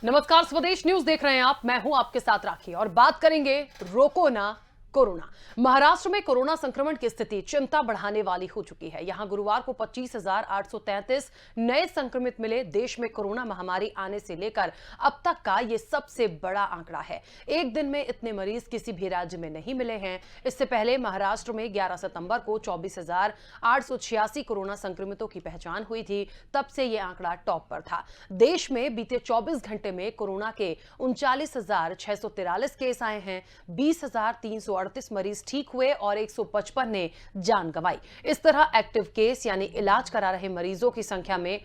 नमस्कार, स्वदेश न्यूज देख रहे हैं आप। मैं हूं आपके साथ राखी और बात करेंगे रोको ना कोरोना। महाराष्ट्र में कोरोना संक्रमण की स्थिति चिंता बढ़ाने वाली हो चुकी है। यहां गुरुवार को 25,833 नए संक्रमित मिले। देश में कोरोना महामारी आने से लेकर अब तक का यह सबसे बड़ा आंकड़ा है। एक दिन में इतने मरीज किसी भी राज्य में नहीं मिले हैं। इससे पहले महाराष्ट्र में 11 सितंबर को 24,886 कोरोना संक्रमितों की पहचान हुई थी। तब से यह आंकड़ा टॉप पर था। देश में बीते 24 घंटे में कोरोना के 39,643 केस आए हैं। 20,338 मरीज ठीक हुए और 155 ने जान गंवाई। इस तरह एक्टिव केस यानी इलाज करा रहे मरीजों की संख्या में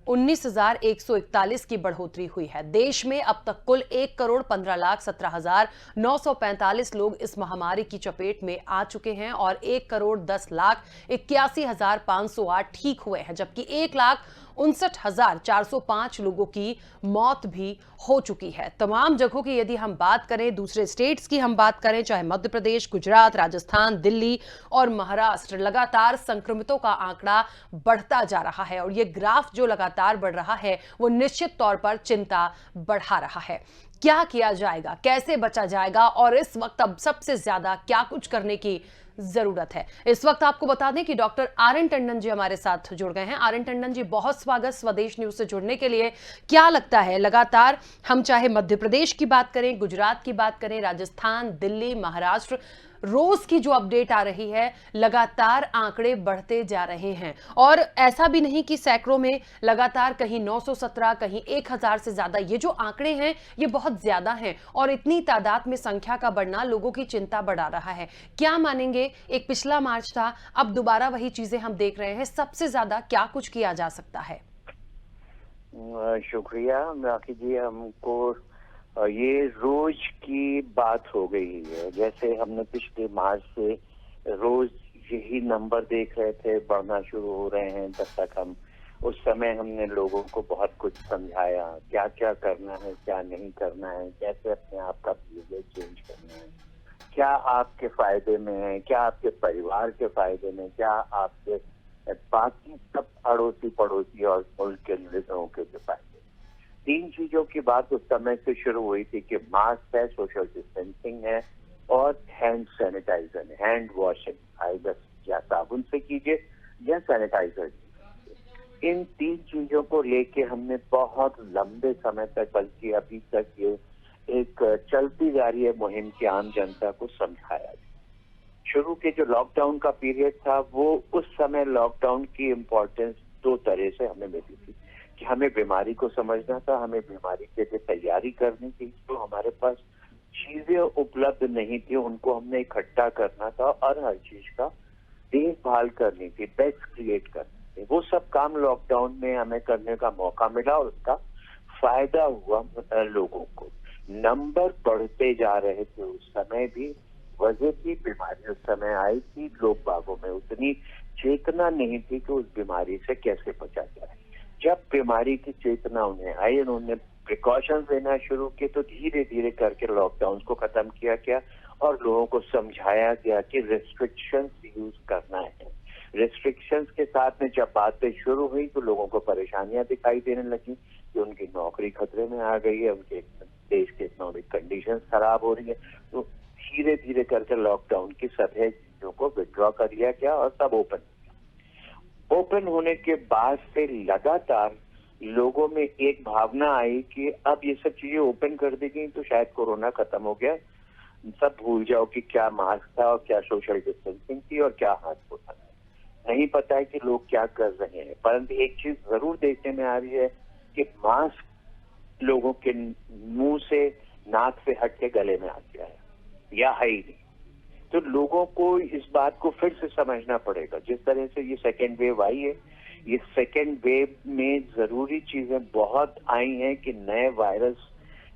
19,141 की बढ़ोतरी हुई है। देश में अब तक कुल 1,15,17,945 लोग इस महामारी की चपेट में आ चुके हैं और 1,10,81,508 ठीक हुए हैं, जबकि 1,59,405 लोगों की मौत भी हो चुकी है। तमाम जगहों की यदि हम बात करें, दूसरे स्टेट्स की हम बात करें, चाहे मध्य प्रदेश, गुजरात, राजस्थान, दिल्ली और महाराष्ट्र, लगातार संक्रमितों का आंकड़ा बढ़ता जा रहा है और यह ग्राफ जो लगातार बढ़ रहा है वो निश्चित तौर पर चिंता बढ़ा रहा है। क्या किया जाएगा, कैसे बचा जाएगा और इस वक्त अब सबसे ज्यादा क्या कुछ करने की जरूरत है? इस वक्त आपको बता दें कि डॉक्टर आर.एन. टंडन जी हमारे साथ जुड़ गए हैं। आर.एन. टंडन जी, बहुत स्वागत स्वदेश न्यूज से जुड़ने के लिए। क्या लगता है, लगातार हम चाहे मध्य प्रदेश की बात करें, गुजरात की बात करें, राजस्थान, दिल्ली, महाराष्ट्र, रोज की जो अपडेट आ रही है, लगातार आंकड़े बढ़ते जा रहे हैं और ऐसा भी नहीं कि सैकड़ों में, लगातार कहीं 917, कहीं 1,000 से ज्यादा। ये जो आंकड़े हैं ये बहुत ज्यादा हैं और इतनी तादाद में संख्या का बढ़ना लोगों की चिंता बढ़ा रहा है। क्या मानेंगे, एक पिछला मार्च था, अब दोबारा वही चीजें हम देख रहे हैं। सबसे ज्यादा क्या कुछ किया जा सकता है? शुक्रिया राखी जी। हमको ये रोज की बात हो गई है। जैसे हमने पिछले मार्च से रोज यही नंबर देख रहे थे, बढ़ना शुरू हो रहे हैं। जब तक हम उस समय हमने लोगों को बहुत कुछ समझाया, क्या क्या करना है, क्या नहीं करना है, कैसे अपने आप का बिहेवियर चेंज करना है, क्या आपके फायदे में है, क्या आपके परिवार के फायदे में, क्या आपके बाकी सब अड़ोसी पड़ोसी और मुल्क के लोगों के फायदे। तीन चीजों की बात उस समय से शुरू हुई थी कि मास्क है, सोशल डिस्टेंसिंग है और हैंड सैनिटाइजर है, हैंड वॉशिंग, आइदर या साबुन से कीजिए या सैनिटाइजर। इन तीन चीजों को लेके हमने बहुत लंबे समय तक, बल्कि अभी तक ये एक चलती जा रही है मुहिम की आम जनता को समझाया। शुरू के जो लॉकडाउन का पीरियड था, वो उस समय लॉकडाउन की इम्पोर्टेंस दो तरह से हमें मिली थी कि हमें बीमारी को समझना था, हमें बीमारी के लिए तैयारी करनी थी। जो हमारे पास चीजें उपलब्ध नहीं थी उनको हमने इकट्ठा करना था और हर चीज का देखभाल करनी थी, बेस्ट क्रिएट करनी थी। वो सब काम लॉकडाउन में हमें करने का मौका मिला और उसका फायदा हुआ लोगों को। नंबर बढ़ते जा रहे थे उस समय भी, वजह की बीमारी उस समय आई थी, लोग बागों में उतनी चेतना नहीं थी कि उस बीमारी से कैसे बचा जाए। जब बीमारी की चेतना उन्हें आई, उन्होंने प्रिकॉशंस लेना शुरू किए, तो धीरे धीरे करके लॉकडाउन को खत्म किया गया और लोगों को समझाया गया कि रेस्ट्रिक्शंस यूज करना है। रेस्ट्रिक्शंस के साथ में जब बातें शुरू हुई तो लोगों को परेशानियां दिखाई देने लगी कि उनकी नौकरी खतरे में आ गई है, उनके देश के इकोनॉमिक कंडीशंस खराब हो रही है। तो धीरे धीरे करके लॉकडाउन की सभी चीजों को विड्रॉ कर लिया गया और सब ओपन होने के बाद से लगातार लोगों में एक भावना आई कि अब ये सब चीजें ओपन कर दी गई तो शायद कोरोना खत्म हो गया, सब भूल जाओ कि क्या मास्क था और क्या सोशल डिस्टेंसिंग थी और क्या हाथ धोना था। नहीं पता है कि लोग क्या कर रहे हैं, परंतु एक चीज जरूर देखने में आ रही है कि मास्क लोगों के मुंह से, नाक से हट के गले में आ गया है या है ही नहीं। तो लोगों को इस बात को फिर से समझना पड़ेगा। जिस तरह से ये सेकेंड वेव आई है, ये सेकेंड वेव में जरूरी चीजें बहुत आई हैं कि नए वायरस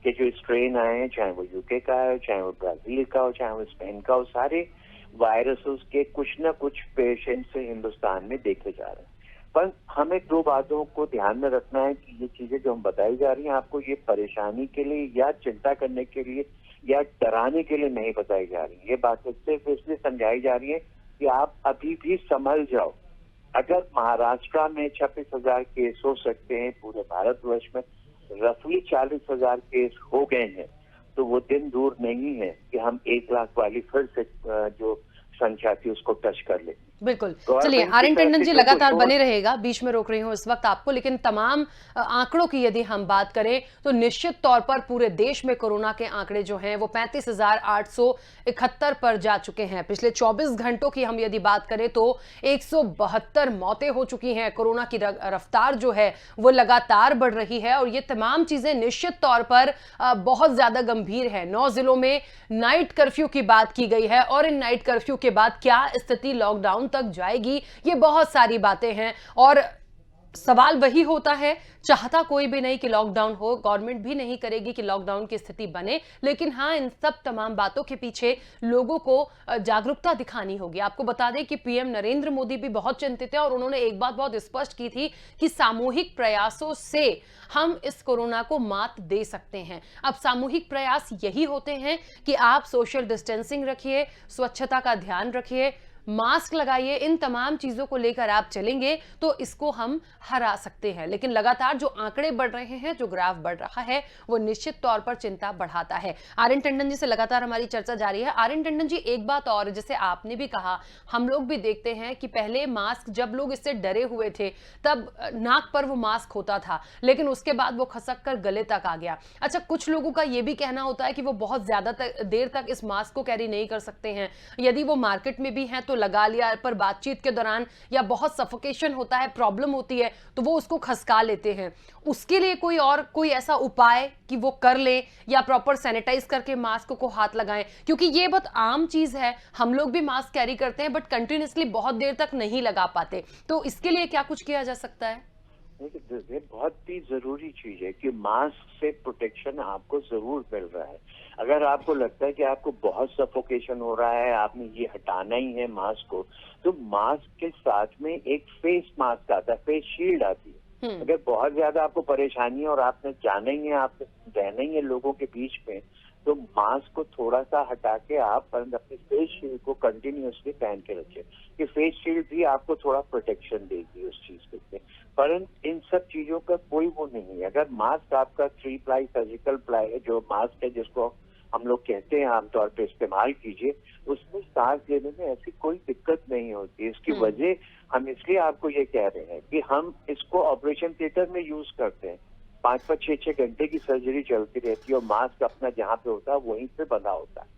के जो स्ट्रेन आए हैं, चाहे वो यूके का है, चाहे वो ब्राजील का हो, चाहे वो स्पेन का हो, सारे वायरसेस के कुछ न कुछ पेशेंट्स हिंदुस्तान में देखे जा रहे हैं। पर हमें दो बातों को ध्यान में रखना है कि ये चीजें जो हम बताई जा रही हैं आपको, ये परेशानी के लिए या चिंता करने के लिए या डराने के लिए नहीं बताई जा रही। ये बातें सिर्फ इसलिए समझाई जा रही है कि आप अभी भी संभल जाओ। अगर महाराष्ट्र में 26,000 केस हो सकते हैं पूरे भारतवर्ष में, रफली 40,000 केस हो गए हैं, तो वो दिन दूर नहीं है कि हम 1 लाख वाली फिर से जो संख्या थी उसको टच कर ले। बिल्कुल। गवर्नमेंट चलिए, की आरएन तरफ टंडन से जी जो लगातार कुछ बने रहेगा, बीच में रोक रही हूं इस वक्त आपको, लेकिन तमाम आंकड़ों की यदि हम बात करें तो निश्चित तौर पर पूरे देश में कोरोना के आंकड़े जो हैं वो 35,871 पर जा चुके हैं। पिछले 24 घंटों की हम यदि बात करें तो 172 मौतें हो चुकी हैं। कोरोना की रफ्तार जो है वो लगातार बढ़ रही है और ये तमाम चीजें निश्चित तौर पर बहुत ज्यादा गंभीर है। 9 जिलों में नाइट कर्फ्यू की बात की गई है और इन नाइट कर्फ्यू के बाद क्या स्थिति लॉकडाउन तक जाएगी, ये बहुत सारी बातें हैं और सवाल वही होता है, चाहता कोई भी नहीं कि लॉकडाउन हो, गवर्नमेंट भी नहीं करेगी कि लॉकडाउन की स्थिति बने, लेकिन हाँ, इन सब तमाम बातों के पीछे लोगों को जागरूकता दिखानी होगी। आपको बता दें कि पीएम नरेंद्र मोदी भी बहुत चिंतित है और उन्होंने एक बात बहुत स्पष्ट की थी कि सामूहिक प्रयासों से हम इस कोरोना को मात दे सकते हैं। अब सामूहिक प्रयास यही होते हैं कि आप सोशल डिस्टेंसिंग रखिए, स्वच्छता का ध्यान रखिए, मास्क लगाइए, इन तमाम चीजों को लेकर आप चलेंगे तो इसको हम हरा सकते हैं। लेकिन लगातार जो आंकड़े बढ़ रहे हैं, जो ग्राफ बढ़ रहा है, वो निश्चित तौर पर चिंता बढ़ाता है। आरएन टंडन जी से लगातार हमारी चर्चा जारी है। आरएन टंडन जी, एक बात और, जैसे आपने भी कहा, हम लोग भी देखते हैं कि पहले मास्क, जब लोग इससे डरे हुए थे तब नाक पर वो मास्क होता था, लेकिन उसके बाद वो खसक कर गले तक आ गया। अच्छा, कुछ लोगों का ये भी कहना होता है कि वो बहुत ज्यादा देर तक इस मास्क को कैरी नहीं कर सकते हैं, यदि वो मार्केट में भी हैं तो लगा लिया, पर बातचीत के दौरान या बहुत सफोकेशन होता है, प्रॉब्लम होती है तो वो उसको खसका लेते हैं। उसके लिए कोई ऐसा उपाय कि वो कर ले या प्रॉपर सैनिटाइज करके मास्क को हाथ लगाएं, क्योंकि ये बहुत आम चीज है, हम लोग भी मास्क कैरी करते हैं बट कंटिन्यूअसली बहुत देर तक नहीं लगा पाते, तो इसके लिए क्या कुछ किया जा सकता है? ये बहुत ही जरूरी चीज है कि मास्क से प्रोटेक्शन आपको जरूर मिल रहा है। अगर आपको लगता है कि आपको बहुत सफोकेशन हो रहा है, आपने ये हटाना ही है मास्क को, तो मास्क के साथ में एक फेस मास्क आता है, फेस शील्ड आती है। अगर बहुत ज्यादा आपको परेशानी है और आपने जाना ही है, आपने रहना ही है लोगों के बीच में, तो मास्क को थोड़ा सा हटा के आप अपने फेस शील्ड को कंटिन्यूअसली पहन के रखिए कि फेस शील्ड भी आपको थोड़ा प्रोटेक्शन देगी उस चीज के। परंतु इन सब चीजों का कोई वो नहीं है। अगर मास्क आपका 3 प्लाई सर्जिकल प्लाई है, जो मास्क है जिसको हम लोग कहते हैं आमतौर पे इस्तेमाल कीजिए, उसमें सांस लेने में ऐसी कोई दिक्कत नहीं होती। इसकी वजह हम इसलिए आपको ये कह रहे हैं कि हम इसको ऑपरेशन थिएटर में यूज करते हैं। 5-5, 6-6 घंटे की सर्जरी चलती रहती है और मास्क अपना जहाँ पे होता है वहीं पे बंधा होता है।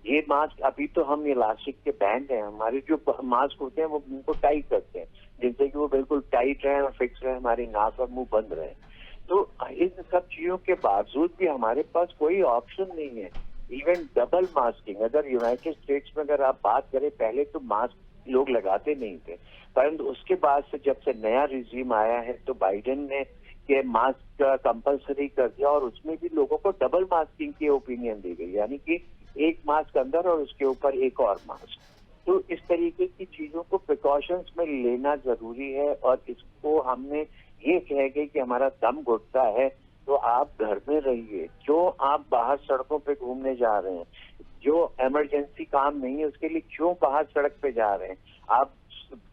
ये मास्क अभी तो हम इलास्टिक के बैंड हैं, हमारे जो मास्क होते हैं वो उनको टाइट करते हैं जिनसे कि वो बिल्कुल टाइट रहे और फिक्स रहे, हमारी नाक और मुंह बंद रहे। तो इन सब चीजों के बावजूद भी हमारे पास कोई ऑप्शन नहीं है। इवन डबल मास्किंग, अगर यूनाइटेड स्टेट्स में अगर आप बात करें, पहले तो मास्क लोग लगाते नहीं थे, परंतु उसके बाद से जब से नया रिजीम आया है तो बाइडेन ने के मास्क कंपलसरी कर दिया और उसमें भी लोगों को डबल मास्किंग की ओपिनियन दी गई, यानी कि एक मास्क अंदर और उसके ऊपर एक और मास्क। तो इस तरीके की चीजों को प्रिकॉशंस में लेना जरूरी है और इसको हमने ये कह गए कि हमारा दम घुटता है तो आप घर में रहिए। जो आप बाहर सड़कों पे घूमने जा रहे हैं, जो इमरजेंसी काम नहीं है उसके लिए क्यों बाहर सड़क पे जा रहे हैं? आप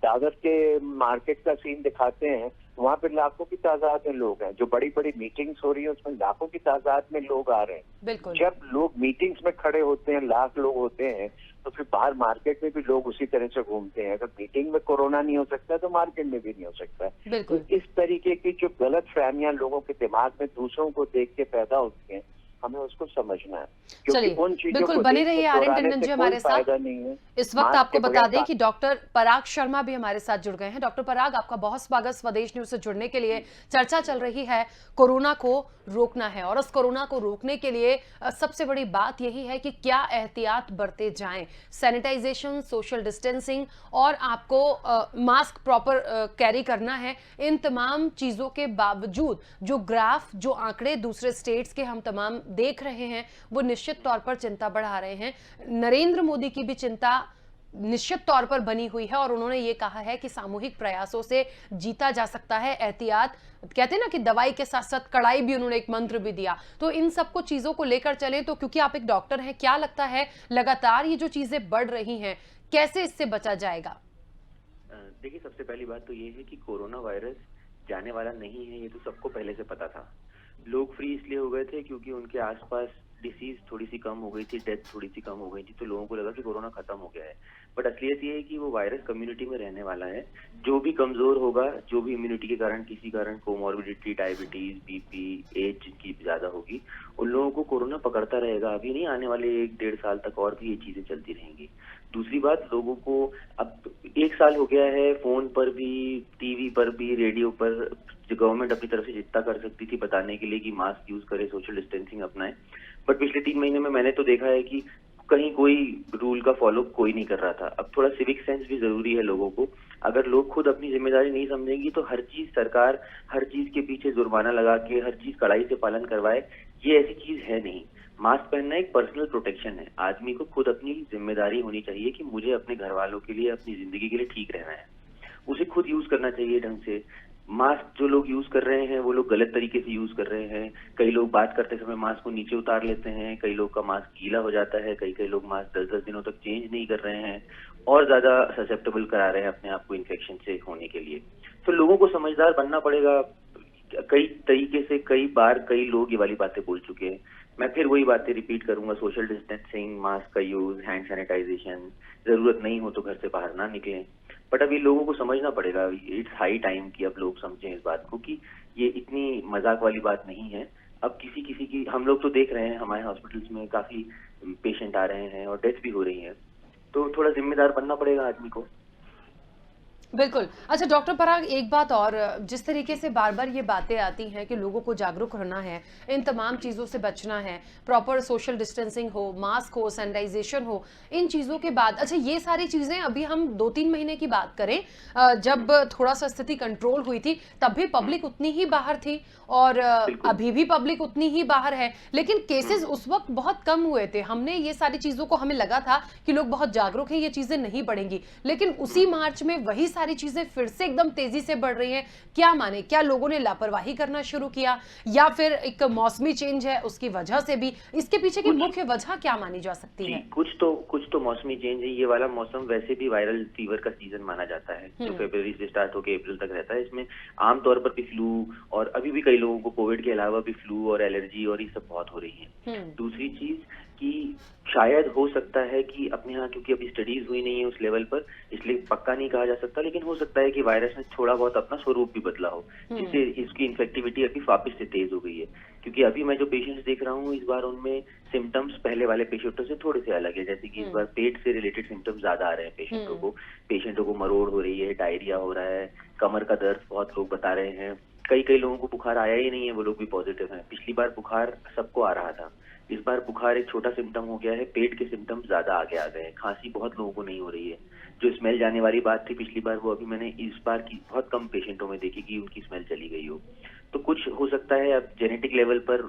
दादर के मार्केट का सीन दिखाते हैं, वहाँ पे लाखों की तादाद में लोग हैं। जो बड़ी बड़ी मीटिंग्स हो रही है उसमें लाखों की तादाद में लोग आ रहे हैं। बिल्कुल। जब लोग मीटिंग्स में खड़े होते हैं, लाख लोग होते हैं, तो फिर बाहर मार्केट में भी लोग उसी तरह से घूमते हैं। अगर मीटिंग में कोरोना नहीं हो सकता तो मार्केट में भी नहीं हो सकता है। बिल्कुल। तो इस तरीके की जो गलत फहमियां लोगों के दिमाग में दूसरों को देख के पैदा होती हैं, हमें उसको समझना है। चलिए, बिल्कुल बने रहिए आरएन टंडन जी हमारे साथ। इस वक्त आपको बता दें कि डॉक्टर पराग शर्मा भी हमारे साथ जुड़ गए हैं। डॉक्टर पराग, आपका बहुत स्वागत स्वदेश न्यूज से जुड़ने के लिए। चर्चा चल रही है, कोरोना को रोकना है और उस कोरोना को रोकने के लिए सबसे बड़ी बात यही है कि क्या एहतियात बरते जाएं। सैनिटाइजेशन, सोशल डिस्टेंसिंग और आपको मास्क प्रॉपर कैरी करना है। इन तमाम चीजों के बावजूद जो ग्राफ, जो आंकड़े दूसरे स्टेट्स के हम तमाम देख रहे हैं, वो निश्चित तौर पर चिंता बढ़ा रहे हैं। नरेंद्र मोदी की भी चिंता निश्चित तौर पर बनी हुई है और उन्होंने ये कहा है कि सामूहिक प्रयासों से जीता जा सकता है। एहतियात, कहते हैं ना कि दवाई के साथ साथ कड़ाई भी, उन्होंने एक मंत्र भी दिया। तो इन सबको चीजों को लेकर चलें। तो क्योंकि आप एक डॉक्टर हैं, क्या लगता है लगातार ये जो चीजें बढ़ रही हैं, कैसे इससे बचा जाएगा? देखिए, सबसे पहली बात तो ये है कि कोरोना वायरस जाने वाला नहीं है, ये तो सबको पहले से पता था। लोग फ्री इसलिए हो गए थे क्योंकि उनके आसपास डिसीज थोड़ी सी कम हो गई थी, डेथ थोड़ी सी कम हो गई थी, तो लोगों को लगा कि कोरोना खत्म हो गया है। बट असलियत ये है कि वो वायरस कम्युनिटी में रहने वाला है। जो भी कमजोर होगा, जो भी इम्यूनिटी के कारण किसी कारण कोमॉर्बिडिटी, डायबिटीज, बीपी, एज जिनकी ज्यादा होगी, उन लोगों को कोरोना पकड़ता रहेगा। अभी नहीं, आने वाले 1-1.5 साल तक और भी ये चीजें चलती रहेंगी। दूसरी बात, लोगों को अब 1 साल हो गया है, फोन पर भी, टीवी पर भी, रेडियो पर जो गवर्नमेंट अपनी तरफ से जितना कर सकती थी बताने के लिए कि मास्क यूज करे, सोशल डिस्टेंसिंग अपनाए, बट पिछले 3 महीने में मैंने तो देखा है कि कहीं कोई रूल का फॉलो कोई नहीं कर रहा था। अब थोड़ा सिविक सेंस भी जरूरी है लोगों को। अगर लोग खुद अपनी जिम्मेदारी नहीं समझेंगी तो हर चीज सरकार हर चीज के पीछे जुर्माना लगा के हर चीज कड़ाई से पालन करवाए, ये ऐसी चीज है नहीं। मास्क पहनना एक पर्सनल प्रोटेक्शन है। आदमी को खुद अपनी जिम्मेदारी होनी चाहिए कि मुझे अपने घर वालों के लिए, अपनी जिंदगी के लिए ठीक रहना है, उसे खुद यूज करना चाहिए ढंग से। मास्क जो लोग यूज कर रहे हैं वो लोग गलत तरीके से यूज कर रहे हैं। कई लोग बात करते समय मास्क को नीचे उतार लेते हैं, कई लोग का मास्क गीला हो जाता है, कई लोग मास्क 10-10 दिनों तक चेंज नहीं कर रहे हैं और ज्यादा ससेप्टेबल करा रहे हैं अपने आप को इन्फेक्शन से होने के लिए। तो लोगों को समझदार बनना पड़ेगा। कई तरीके से कई बार कई लोग ये वाली बातें बोल चुके हैं। मैं फिर वही बातें रिपीट करूंगा, सोशल डिस्टेंसिंग, मास्क का यूज, हैंड सैनिटाइजेशन, जरूरत नहीं हो तो घर से बाहर ना निकलें। बट अभी लोगों को समझना पड़ेगा, इट्स हाई टाइम कि अब लोग समझें इस बात को कि ये इतनी मजाक वाली बात नहीं है। अब किसी किसी की, हम लोग तो देख रहे हैं हमारे हॉस्पिटल्स में काफी पेशेंट आ रहे हैं और डेथ भी हो रही है, तो थोड़ा जिम्मेदार बनना पड़ेगा आदमी को। बिल्कुल। अच्छा डॉक्टर पराग, एक बात और, जिस तरीके से बार-बार ये बातें आती हैं कि लोगों को जागरूक रहना है, इन तमाम चीज़ों से बचना है, प्रॉपर सोशल डिस्टेंसिंग हो, मास्क हो, सैनिटाइजेशन हो, इन चीज़ों के बाद अच्छा ये सारी चीज़ें अभी हम 2-3 महीने की बात करें, जब थोड़ा-सा स्थिति कंट्रोल हुई थी, तब भी पब्लिक उतनी ही बाहर थी और बिल्कुल। अभी भी पब्लिक उतनी ही बाहर है, लेकिन केसेज़ उस वक़्त बहुत कम हुए थे। हमने ये सारी चीज़ों को, हमें लगा था कि लोग बहुत जागरूक हैं, ये चीज़ें नहीं बढ़ेंगी, लेकिन उसी मार्च में वही सारी चीजें फिर से एकदम तेजी से बढ़ रही हैं। क्या माने, क्या लोगों ने लापरवाही करना शुरू किया या फिर एक मौसमी चेंज है उसकी वजह से भी? इसके पीछे की मुख्य वजह क्या मानी जा सकती है? कुछ तो मौसमी चेंज है। ये वाला मौसम वैसे भी वायरल फीवर का सीजन माना जाता है, जो फरवरी से स्टार्ट होकर अप्रैल तक रहता है। इसमें आमतौर पर भी फ्लू, और अभी भी कई लोगों को कोविड के अलावा भी फ्लू और एलर्जी और ये सब बहुत हो रही है। दूसरी चीज कि शायद हो सकता है कि अपने यहाँ, क्योंकि अभी स्टडीज हुई नहीं है उस लेवल पर, इसलिए पक्का नहीं कहा जा सकता, लेकिन हो सकता है कि वायरस ने थोड़ा बहुत अपना स्वरूप भी बदला हो, जिससे इसकी इन्फेक्टिविटी अभी वापस से तेज हो गई है। क्योंकि अभी मैं जो पेशेंट्स देख रहा हूँ इस बार, उनमें सिम्टम्स पहले वाले पेशेंटों से थोड़े से अलग है। जैसे कि इस बार पेट से रिलेटेड सिम्टम्स ज्यादा आ रहे हैं पेशेंटों को मरोड़ हो रही है, डायरिया हो रहा है, कमर का दर्द बहुत लोग बता रहे हैं। कई लोगों को बुखार आया ही नहीं है, वो लोग भी पॉजिटिव हैं। पिछली बार बुखार सबको आ रहा था, इस बार बुखार एक छोटा सिम्टम हो गया है, पेट के सिम्टम्स ज्यादा आगे आ गए हैं। खांसी बहुत लोगों को नहीं हो रही है। जो स्मेल जाने वाली बात थी पिछली बार, वो अभी मैंने इस बार की बहुत कम पेशेंटों में देखी कि उनकी स्मेल चली गई हो। तो कुछ हो सकता है अब जेनेटिक लेवल पर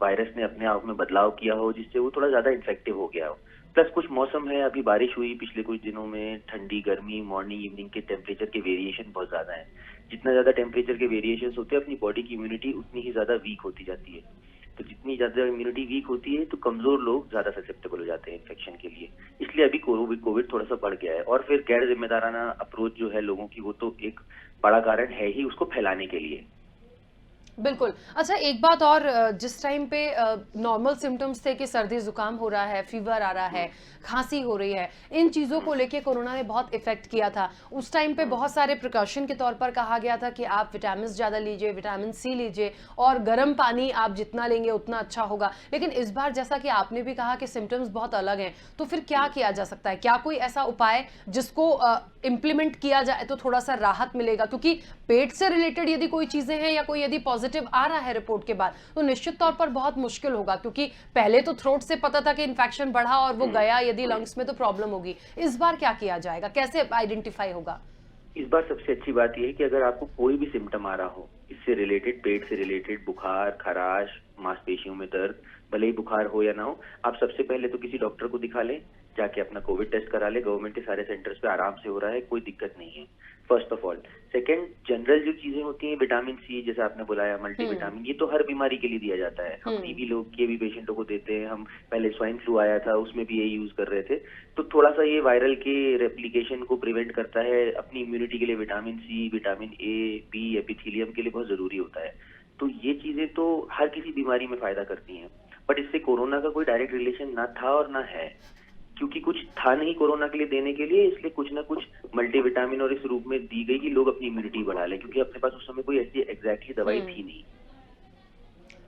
वायरस ने अपने आप में बदलाव किया हो, जिससे वो थोड़ा ज्यादा इन्फेक्टिव हो गया हो। प्लस कुछ मौसम है, अभी बारिश हुई पिछले कुछ दिनों में, ठंडी गर्मी, मॉर्निंग इवनिंग के टेम्परेचर के वेरिएशन बहुत ज्यादा है। जितना ज्यादा टेम्परेचर के वेरिएशन होते हैं, अपनी बॉडी की इम्यूनिटी उतनी ही ज्यादा वीक होती जाती है। तो जितनी ज्यादा इम्यूनिटी वीक होती है तो कमजोर लोग ज्यादा ससेप्टेबल हो जाते हैं इन्फेक्शन के लिए। इसलिए अभी कोविड थोड़ा सा बढ़ गया है। और फिर गैर जिम्मेदाराना अप्रोच जो है लोगों की, वो तो एक बड़ा कारण है ही उसको फैलाने के लिए। बिल्कुल। अच्छा एक बात और, जिस टाइम पे नॉर्मल सिम्टम्स थे कि सर्दी जुकाम हो रहा है, फीवर आ रहा है, खांसी हो रही है, इन चीज़ों को लेके कोरोना ने बहुत इफेक्ट किया था। उस टाइम पे बहुत सारे प्रिकॉशन के तौर पर कहा गया था कि आप विटामिन ज़्यादा लीजिए, विटामिन सी लीजिए और गर्म पानी आप जितना लेंगे उतना अच्छा होगा। लेकिन इस बार जैसा कि आपने भी कहा कि सिम्टम्स बहुत अलग हैं, तो फिर क्या किया जा सकता है? क्या कोई ऐसा उपाय जिसको इम्प्लीमेंट किया जाए तो थोड़ा सा राहत मिलेगा? क्योंकि पेट से रिलेटेड यदि कोई चीज़ें हैं या कोई यदि पॉजिटिव आ रहा है रिपोर्ट के बाद, तो निश्चित तौर पर बहुत मुश्किल होगा, क्योंकि पहले तो थ्रोट से पता था कि इन्फेक्शन बढ़ा और वो गया यदि लंग्स में तो प्रॉब्लम होगी। इस बार क्या किया जाएगा, कैसे आइडेंटिफाई होगा? इस बार सबसे अच्छी बात यह है कि अगर आपको कोई भी सिम्टम आ रहा हो इससे रिलेटेड, पेट से रिलेटेड, बुखार, खराश, मांसपेशियों में दर्द, भले ही बुखार हो या ना हो, आप सबसे पहले तो किसी डॉक्टर को दिखा लें, जाके अपना कोविड टेस्ट करा ले। गवर्नमेंट के सारे सेंटर्स पे आराम से हो रहा है, कोई दिक्कत नहीं है, first of all. Second, general जो चीजें होती हैं, विटामिन सी जैसे आपने बुलाया, मल्टीविटामिन, ये तो हर बीमारी के लिए दिया जाता है। हम टीबी लोग के भी पेशेंटों को देते हैं, हम पहले स्वाइन फ्लू आया था उसमें भी यही यूज कर रहे थे। तो थोड़ा सा ये वायरल के रेप्लिकेशन को प्रिवेंट करता है। अपनी इम्यूनिटी के लिए vitamin C, vitamin A, B, epithelium के लिए बहुत जरूरी होता है। तो ये चीजें तो हर किसी बीमारी में फायदा करती हैं, बट इससे कोरोना का कोई डायरेक्ट रिलेशन ना था और ना है, क्योंकि कुछ था नहीं कोरोना के लिए देने के लिए, इसलिए कुछ ना कुछ मल्टीविटामिन और इस रूप में दी गई कि लोग अपनी इम्यूनिटी बढ़ा लें, क्योंकि अपने पास उस समय कोई ऐसी एग्जैक्टली दवाई थी नहीं।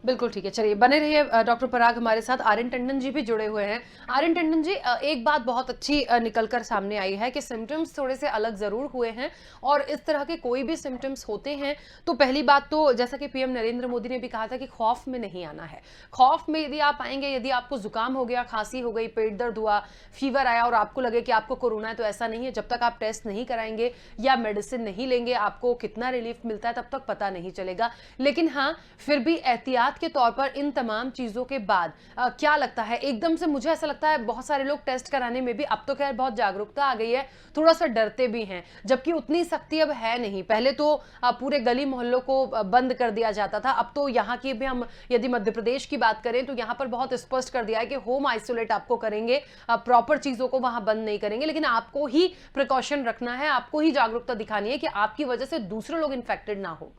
बिल्कुल ठीक है, चलिए बने रहिए डॉक्टर पराग हमारे साथ। आर्यन टंडन जी भी जुड़े हुए हैं। आर्यन टंडन जी, एक बात बहुत अच्छी निकलकर सामने आई है कि सिम्टम्स थोड़े से अलग जरूर हुए हैं, और इस तरह के कोई भी सिम्टम्स होते हैं तो पहली बात तो जैसा कि पीएम नरेंद्र मोदी ने भी कहा था कि खौफ में नहीं आना है। खौफ में यदि आप आएंगे, यदि आपको जुकाम हो गया, खांसी हो गई, पेट दर्द हुआ, फीवर आया और आपको लगे कि आपको कोरोना है, तो ऐसा नहीं है। जब तक आप टेस्ट नहीं कराएंगे या मेडिसिन नहीं लेंगे, आपको कितना रिलीफ मिलता है तब तक पता नहीं चलेगा। लेकिन हाँ, फिर भी एहतियात के तौर पर इन तमाम चीजों के बाद क्या लगता है, एकदम से मुझे ऐसा लगता है बहुत सारे लोग टेस्ट कराने में भी, अब तो खैर बहुत जागरूकता आ गई है, थोड़ा सा डरते भी हैं, जबकि उतनी सख्ती अब है नहीं। पहले तो पूरे गली मोहल्लों को बंद कर दिया जाता था, अब तो यहाँ की भी हम यदि मध्य प्रदेश की बात करें तो यहाँ पर बहुत स्पष्ट कर दिया है कि होम आइसोलेट आपको करेंगे, प्रॉपर चीजों को वहां बंद नहीं करेंगे, लेकिन आपको ही प्रिकॉशन रखना है, आपको ही जागरूकता दिखानी है कि आपकी वजह से दूसरे लोग इन्फेक्टेड ना हो।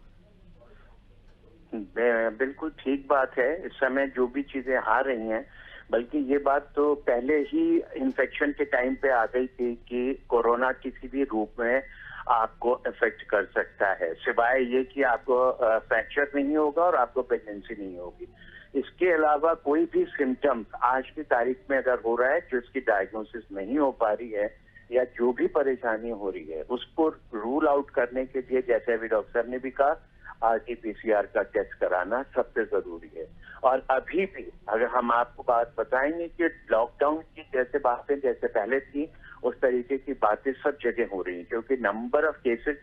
बिल्कुल ठीक बात है। इस समय जो भी चीजें आ रही हैं, बल्कि ये बात तो पहले ही इन्फेक्शन के टाइम पे आ गई थी कि कोरोना किसी भी रूप में आपको इफेक्ट कर सकता है, सिवाय ये कि आपको फ्रैक्चर नहीं होगा और आपको प्रेगनेंसी नहीं होगी। इसके अलावा कोई भी सिम्टम्स आज की तारीख में अगर हो रहा है जिसकी डायग्नोसिस नहीं हो पा रही है, या जो भी परेशानी हो रही है, उसको रूल आउट करने के लिए, जैसे अभी डॉक्टर ने भी कहा, RT-PCR का टेस्ट कराना सबसे जरूरी है। और अभी भी अगर हम आपको बात बताएंगे कि लॉकडाउन की जैसे बातें जैसे पहले थी, उस तरीके की बातें सब जगह हो रही हैं, क्योंकि नंबर ऑफ केसेस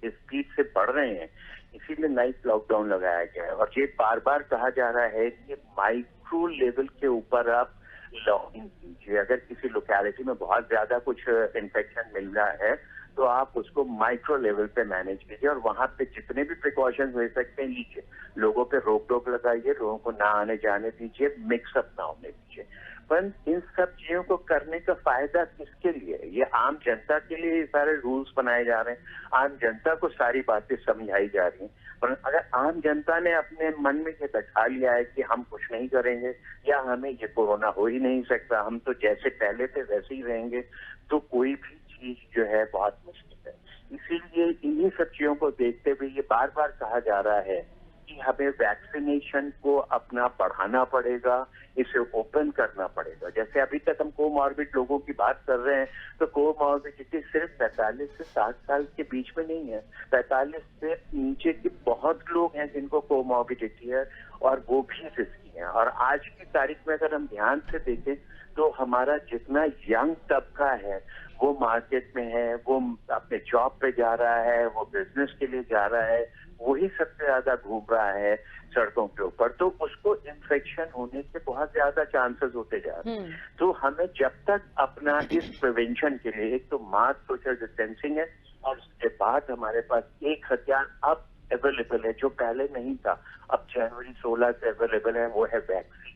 स्पीड से बढ़ रहे हैं, इसीलिए नाइट लॉकडाउन लगाया गया है। और ये बार बार कहा जा रहा है कि माइक्रो लेवल के ऊपर आप लॉकडाउन कीजिए। अगर किसी लोकेलिटी में बहुत ज्यादा कुछ इन्फेक्शन मिल रहा है तो आप उसको माइक्रो लेवल पे मैनेज कीजिए, और वहां पे जितने भी प्रिकॉशंस ले सकते हैं लीजिए। लोगों पे रोक टोक लगाइए, लोगों को ना आने जाने दीजिए, मिक्सअप ना होने दीजिए। पर इन सब चीजों को करने का फायदा किसके लिए? ये आम जनता के लिए ये सारे रूल्स बनाए जा रहे हैं, आम जनता को सारी बातें समझाई जा रही हैं। पर अगर आम जनता ने अपने मन में ये बैठा लिया है कि हम कुछ नहीं करेंगे या हमें ये कोरोना हो ही नहीं सकता, हम तो जैसे पहले थे वैसे ही रहेंगे, तो कोई भी चीज जो है बहुत मुश्किल है। इसीलिए इन्हीं सब चीजों को देखते हुए ये बार बार कहा जा रहा है कि हमें वैक्सीनेशन को अपना बढ़ाना पड़ेगा, इसे ओपन करना पड़ेगा। जैसे अभी तक हम कोमॉर्बिड लोगों की बात कर रहे हैं, तो कोमॉर्बिडिटी सिर्फ 45 से 60 साल के बीच में नहीं है, 45 से नीचे के बहुत लोग हैं जिनको कोमॉर्बिडिटी है, और वो भी रिस्की हैं। और आज की तारीख में अगर हम ध्यान से देखें तो हमारा जितना यंग तबका है वो मार्केट में है, वो अपने जॉब पे जा रहा है, वो बिजनेस के लिए जा रहा है, वही सबसे ज्यादा घूम रहा है सड़कों के ऊपर, तो उसको इन्फेक्शन होने के बहुत ज्यादा चांसेस होते जा रहे हैं। तो हमें जब तक अपना इस प्रिवेंशन के लिए, एक तो मास्क, सोशल डिस्टेंसिंग है, और उसके बाद हमारे पास एक हथियार अब अवेलेबल है जो पहले नहीं था, अब जनवरी 16 से अवेलेबल है, वो है वैक्सीन।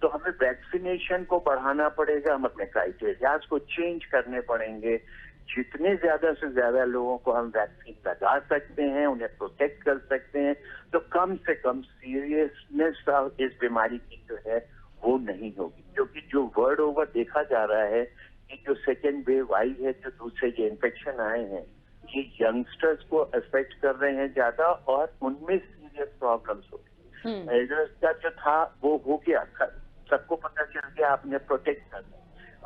तो हमें वैक्सीनेशन को बढ़ाना पड़ेगा, हम अपने क्राइटेरियाज को चेंज करने पड़ेंगे। जितने ज्यादा से ज्यादा लोगों को हम वैक्सीन लगा सकते हैं, उन्हें प्रोटेक्ट कर सकते हैं, तो कम से कम सीरियसनेस इस बीमारी की जो है वो नहीं होगी। क्योंकि जो वर्ल्ड ओवर देखा जा रहा है कि जो सेकेंड वेव आई है, जो दूसरे ये इन्फेक्शन आए हैं, ये यंगस्टर्स को अफेक्ट कर रहे हैं ज्यादा, और उनमें सीरियस प्रॉब्लम्स हो रही है। एल्डर्स का जो था वो हो गया, सबको पता चल गया, आपने प्रोटेक्ट करना।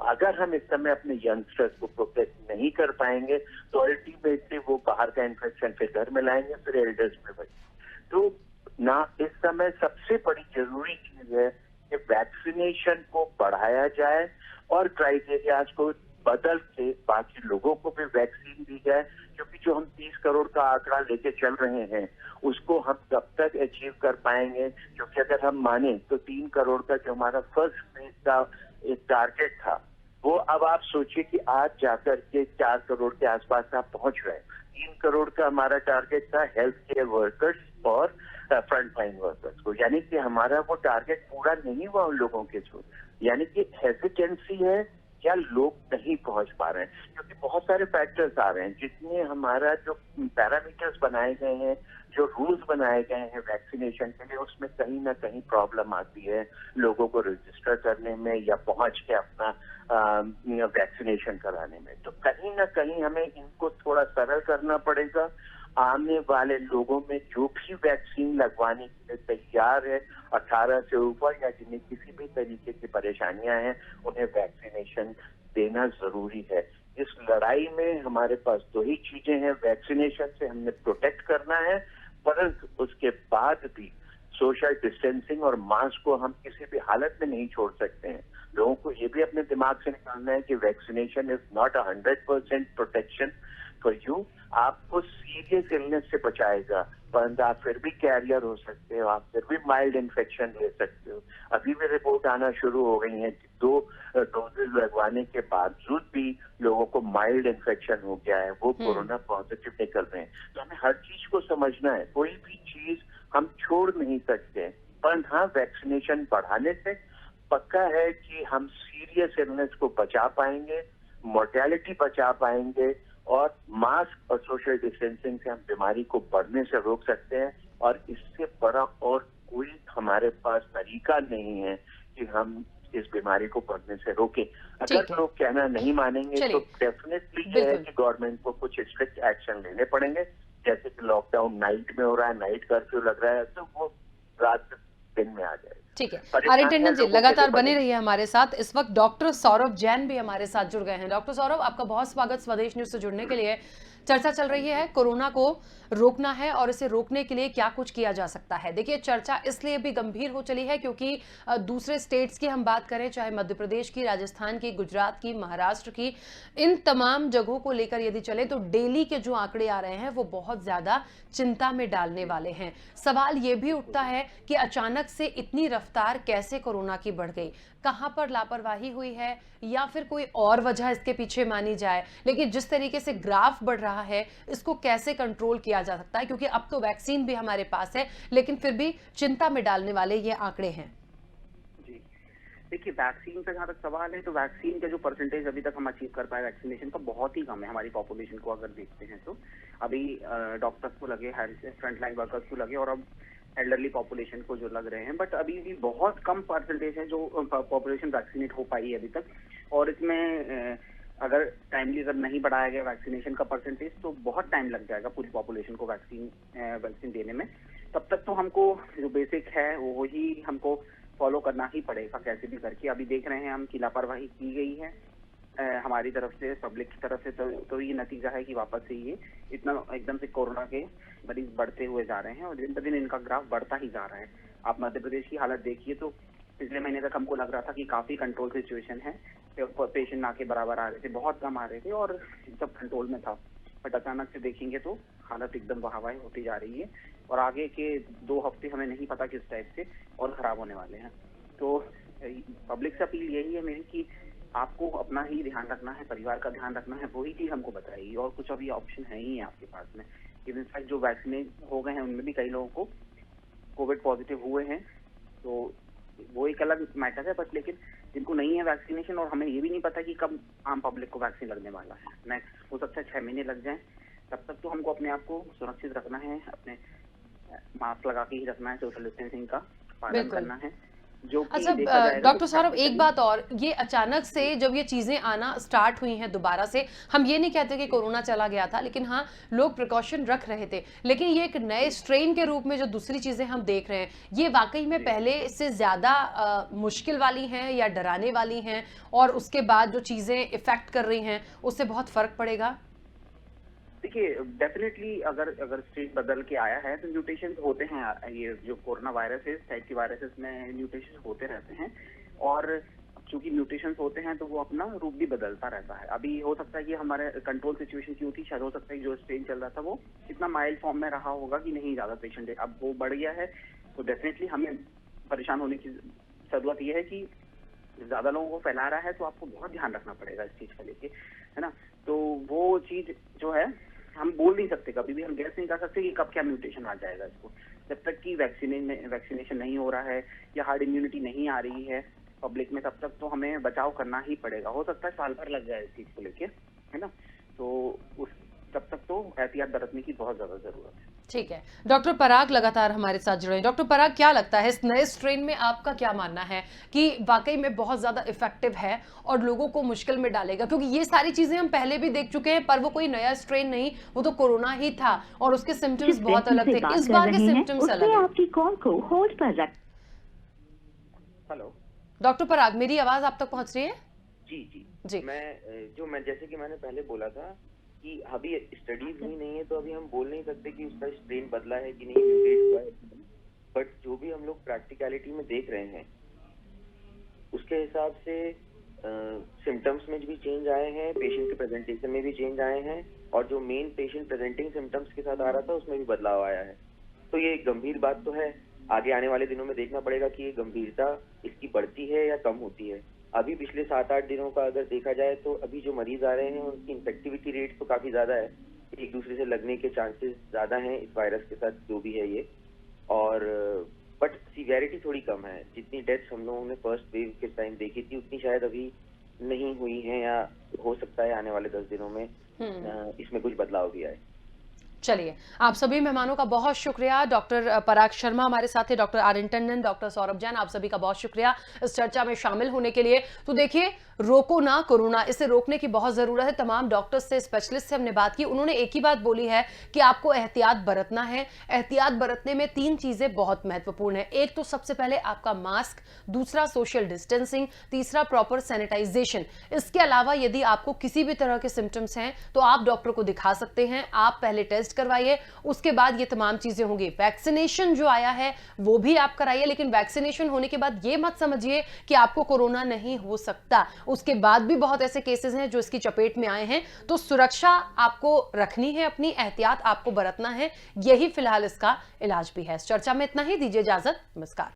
अगर हम इस समय अपने यंगस्टर्स को प्रोटेक्ट नहीं कर पाएंगे तो अल्टीमेटली वो बाहर का इन्फेक्शन फिर घर में लाएंगे, फिर एल्डर्स में बचे। तो ना, इस समय सबसे बड़ी जरूरी चीज है कि वैक्सीनेशन को बढ़ाया जाए और क्राइटेरियाज को बदल के बाकी लोगों को भी वैक्सीन दी जाए, क्योंकि जो हम 30 करोड़ का आंकड़ा लेके चल रहे हैं उसको हम कब तक अचीव कर पाएंगे? क्योंकि अगर हम माने तो 3 करोड़ का जो हमारा फर्स्ट फेज का एक टारगेट था, वो अब आप सोचिए कि आज जाकर के 4 करोड़ के आसपास आप पहुंच रहे हैं। 3 करोड़ का हमारा टारगेट था हेल्थ केयर वर्कर्स और फ्रंट लाइन वर्कर्स को, यानी कि हमारा वो टारगेट पूरा नहीं हुआ उन लोगों के थ्रू, यानी कि हेजिटेंसी है या लोग नहीं पहुंच पा रहे हैं, क्योंकि बहुत सारे फैक्टर्स आ रहे हैं। जितने हमारा जो पैरामीटर्स बनाए गए हैं, जो रूल्स बनाए गए हैं वैक्सीनेशन के लिए उसमें कहीं ना कहीं प्रॉब्लम आती है लोगों को रजिस्टर करने में या पहुंच के अपना वैक्सीनेशन कराने में। तो कहीं ना कहीं हमें इनको थोड़ा सरल करना पड़ेगा। आने वाले लोगों में जो भी वैक्सीन लगवाने के लिए तैयार है 18 से ऊपर या जिन्हें किसी भी तरीके की परेशानियां हैं उन्हें वैक्सीनेशन देना जरूरी है। इस लड़ाई में हमारे पास दो ही चीजें हैं, वैक्सीनेशन से हमने प्रोटेक्ट करना है परंतु उसके बाद भी सोशल डिस्टेंसिंग और मास्क को हम किसी भी हालत में नहीं छोड़ सकते हैं। लोगों को ये भी अपने दिमाग से निकालना है कि vaccination is not 100% protection for you. आपको सीरियस इलनेस से बचाएगा परंतु आप फिर भी कैरियर हो सकते हो, आप फिर भी माइल्ड इन्फेक्शन ले सकते हो। अभी भी रिपोर्ट आना शुरू हो गई है कि 2 डोजेज लगवाने के बावजूद भी लोगों को माइल्ड इन्फेक्शन हो गया है, वो कोरोना पॉजिटिव निकल रहे हैं। तो हमें हर चीज को समझना है, कोई भी चीज हम छोड़ नहीं सकते। पर हाँ, वैक्सीनेशन बढ़ाने से पक्का है कि हम सीरियस इलनेस को बचा पाएंगे, मोर्टेलिटी बचा पाएंगे और मास्क और सोशल डिस्टेंसिंग से हम बीमारी को बढ़ने से रोक सकते हैं। और इससे बड़ा और कोई हमारे पास तरीका नहीं है कि हम इस बीमारी को बढ़ने से रोकें। अगर लोग कहना नहीं मानेंगे तो डेफिनेटली ये है कि गवर्नमेंट को कुछ स्ट्रिक्ट एक्शन लेने पड़ेंगे, जैसे कि लॉकडाउन नाइट में हो रहा है, नाइट कर्फ्यू लग रहा है, तो वो रात दिन में आ जाएगा। ठीक है, आर्यन टंडन जी लगातार बने रहिए हमारे साथ। इस वक्त डॉक्टर सौरभ जैन भी हमारे साथ जुड़ गए हैं। डॉक्टर सौरभ, आपका बहुत स्वागत स्वदेश न्यूज से जुड़ने के लिए। चर्चा चल रही है कोरोना को रोकना है और इसे रोकने के लिए क्या कुछ किया जा सकता है। देखिए, चर्चा इसलिए भी गंभीर हो चली है क्योंकि दूसरे स्टेट्स की हम बात करें, चाहे मध्य प्रदेश की, राजस्थान की, गुजरात की, महाराष्ट्र की, इन तमाम जगहों को लेकर यदि चले तो डेली के जो आंकड़े आ रहे हैं वो बहुत ज्यादा चिंता में डालने वाले हैं। सवाल ये भी उठता है कि अचानक से इतनी रफ्तार कैसे कोरोना की बढ़ गई, कहां पर लापरवाही हुई है या फिर कोई और वजह इसके पीछे मानी जाए। लेकिन जिस तरीके से ग्राफ बढ़ रहा है इसको कैसे कंट्रोल किया जा सकता है, क्योंकि अब तो वैक्सीन भी हमारे पास है लेकिन फिर भी चिंता में डालने वाले ये आंकड़े हैं। जी देखिए, वैक्सीन का जहाँ तक सवाल है तो वैक्सीन का जो परसेंटेज अभी तक हम अचीव कर पाए वैक्सीनेशन का बहुत ही कम है हमारी पॉपुलेशन को अगर देखते हैं तो। अभी डॉक्टर्स को लगे, फ्रंट लाइन वर्कर्स को लगे और अब एल्डरली पॉपुलेशन को जो लग रहे हैं, बट अभी भी बहुत कम परसेंटेज है जो पॉपुलेशन वैक्सीनेट हो पाई है अभी तक। और इसमें अगर टाइमली अगर नहीं बढ़ाया गया वैक्सीनेशन का परसेंटेज तो बहुत टाइम लग जाएगा पूरी पॉपुलेशन को वैक्सीन देने में। तब तक तो हमको जो बेसिक है वो ही हमको फॉलो करना ही पड़ेगा कैसे भी करके। अभी देख रहे हैं हम कि लापरवाही की गई है हमारी तरफ से, पब्लिक की तरफ से, तो ये नतीजा है कि वापस से ये इतना एकदम से कोरोना के मरीज बढ़ते हुए जा रहे हैं और दिन ब दिन इनका ग्राफ बढ़ता ही जा रहा है। आप मध्य प्रदेश की हालत देखिए तो पिछले महीने तक हमको लग रहा था कि काफी कंट्रोल सिचुएशन है, पेशेंट ना के बराबर आ रहे थे, बहुत कम आ रहे थे और सब कंट्रोल में था। बट अचानक से देखेंगे तो हालत एकदम बहावाही होती जा रही है और आगे के 2 हफ्ते हमें नहीं पता किस टाइप से और खराब होने वाले हैं। तो पब्लिक से अपील यही है मेरी कि आपको अपना ही ध्यान रखना है, परिवार का ध्यान रखना है, वही चीज हमको बताइए और कुछ अभी ऑप्शन है ही है आपके पास में। इवन फैक्ट जो वैक्सीनेट हो गए हैं उनमें भी कई लोगों को कोविड पॉजिटिव हुए हैं, तो वो एक अलग मैटर है। बट लेकिन जिनको नहीं है वैक्सीनेशन और हमें ये भी नहीं पता कि कब आम पब्लिक को वैक्सीन लगने वाला है, नेक्स्ट हो सकता है 6 महीने लग जाए, तब तक तो हमको अपने आप को सुरक्षित रखना है, अपने मास्क लगा के ही रखना है, सोशल डिस्टेंसिंग का पालन करना है। अच्छा डॉक्टर सौरभ, एक बात और, ये अचानक से जब ये चीजें आना स्टार्ट हुई हैं दोबारा से, हम ये नहीं कहते कि कोरोना चला गया था, लेकिन हाँ लोग प्रिकॉशन रख रहे थे, लेकिन ये एक नए स्ट्रेन के रूप में जो दूसरी चीजें हम देख रहे हैं, ये वाकई में पहले से ज्यादा मुश्किल वाली हैं या डराने वाली हैं, और उसके बाद जो चीजें इफेक्ट कर रही हैं उससे बहुत फर्क पड़ेगा? देखिए, डेफिनेटली अगर स्टेज बदल के आया है तो म्यूटेशन होते हैं। ये जो कोरोना वायरस है, टाइप की वायरसेस में म्यूटेशन होते रहते हैं और चूंकि म्यूटेशन होते हैं तो वो अपना रूप भी बदलता रहता है। अभी हो सकता है कि हमारे कंट्रोल सिचुएशन क्यों थी, शायद हो सकता है जो स्ट्रेन चल रहा था वो इतना माइल्ड फॉर्म में रहा होगा कि नहीं ज्यादा पेशेंट है, अब वो बढ़ गया है तो डेफिनेटली हमें परेशान होने की जरूरत ये है कि ज्यादा लोगों को फैला रहा है तो आपको बहुत ध्यान रखना पड़ेगा इस चीज का लेके, है ना। तो वो चीज जो है हम बोल नहीं सकते, कभी भी हम गैस नहीं कर सकते कि कब क्या म्यूटेशन आ जाएगा इसको, जब तक कि वैक्सीनेशन नहीं हो रहा है या हार्ड इम्यूनिटी नहीं आ रही है पब्लिक में, तब तक तो हमें बचाव करना ही पड़ेगा। हो सकता है साल भर लग जाए इस चीज को लेके, है ना, तो तब तक तो एहतियात बरतने की बहुत ज्यादा जरूरत है। ठीक है, डॉक्टर पराग लगातार हमारे साथ जुड़े हैं। डॉक्टर पराग, क्या लगता है इस नए स्ट्रेन में आपका क्या मानना है कि वाकई में बहुत ज्यादा इफेक्टिव है और लोगों को मुश्किल में डालेगा? क्योंकि ये सारी चीजें हम पहले भी देख चुके हैं, पर वो कोई नया स्ट्रेन नहीं, वो तो कोरोना ही था और उसके सिम्टम्स बहुत अलग थे। इस बार के सिम्टम्स अलग हैं। आपकी कॉल को होल्ड पर रख। हेलो डॉक्टर पराग, मेरी आवाज आप तक पहुंच रही है? जी। मैं जैसे कि मैंने पहले बोला था कि अभी स्टडीज हुई नहीं है, तो अभी हम बोल नहीं सकते कि उसका स्ट्रेन बदला है कि नहीं, म्यूटेट हुआ है। बट जो भी हम लोग प्रैक्टिकलिटी में देख रहे हैं उसके हिसाब से सिम्टम्स में भी चेंज आए हैं, पेशेंट के प्रेजेंटेशन में भी चेंज आए हैं, और जो मेन पेशेंट प्रेजेंटिंग सिम्टम्स के साथ आ रहा था उसमें भी बदलाव आया है। तो ये गंभीर बात तो है। आगे आने वाले दिनों में देखना पड़ेगा कि ये गंभीरता इसकी बढ़ती है या कम होती है। अभी पिछले 7-8 दिनों का अगर देखा जाए तो अभी जो मरीज आ रहे हैं उनकी इन्फेक्टिविटी रेट तो काफी ज्यादा है, एक दूसरे से लगने के चांसेस ज्यादा हैं इस वायरस के साथ जो भी है ये, और बट सीवियरिटी थोड़ी कम है। जितनी डेथ्स हम लोगों ने फर्स्ट वेव के टाइम देखी थी उतनी शायद अभी नहीं हुई है, या हो सकता है आने वाले 10 दिनों में इसमें कुछ बदलाव भी आए। चलिए, आप सभी मेहमानों का बहुत शुक्रिया। डॉक्टर पराग शर्मा हमारे साथ थे, डॉक्टर आर्यन टंडन, डॉक्टर सौरभ जैन, आप सभी का बहुत शुक्रिया इस चर्चा में शामिल होने के लिए। तो देखिए, रोको ना कोरोना, इसे रोकने की बहुत जरूरत है। तमाम डॉक्टर्स से, स्पेशलिस्ट से हमने बात की, उन्होंने एक ही बात बोली है कि आपको एहतियात बरतना है। एहतियात बरतने में 3 चीजें बहुत महत्वपूर्ण है। एक तो सबसे पहले आपका मास्क, दूसरा सोशल डिस्टेंसिंग, तीसरा प्रॉपर सैनिटाइजेशन। इसके अलावा यदि आपको किसी भी तरह के सिम्टम्स हैं तो आप डॉक्टर को दिखा सकते हैं। आप पहले टेस्ट करवाइए, उसके बाद ये तमाम चीजें होंगी। वैक्सीनेशन जो आया है वो भी आप कराइए, लेकिन वैक्सीनेशन होने के बाद ये मत समझिए कि आपको कोरोना नहीं हो सकता। उसके बाद भी बहुत ऐसे केसेस हैं जो इसकी चपेट में आए हैं। तो सुरक्षा आपको रखनी है, अपनी एहतियात आपको बरतना है, यही फिलहाल इसका इलाज भी है। इस चर्चा में इतना ही, दीजिए इजाजत, नमस्कार।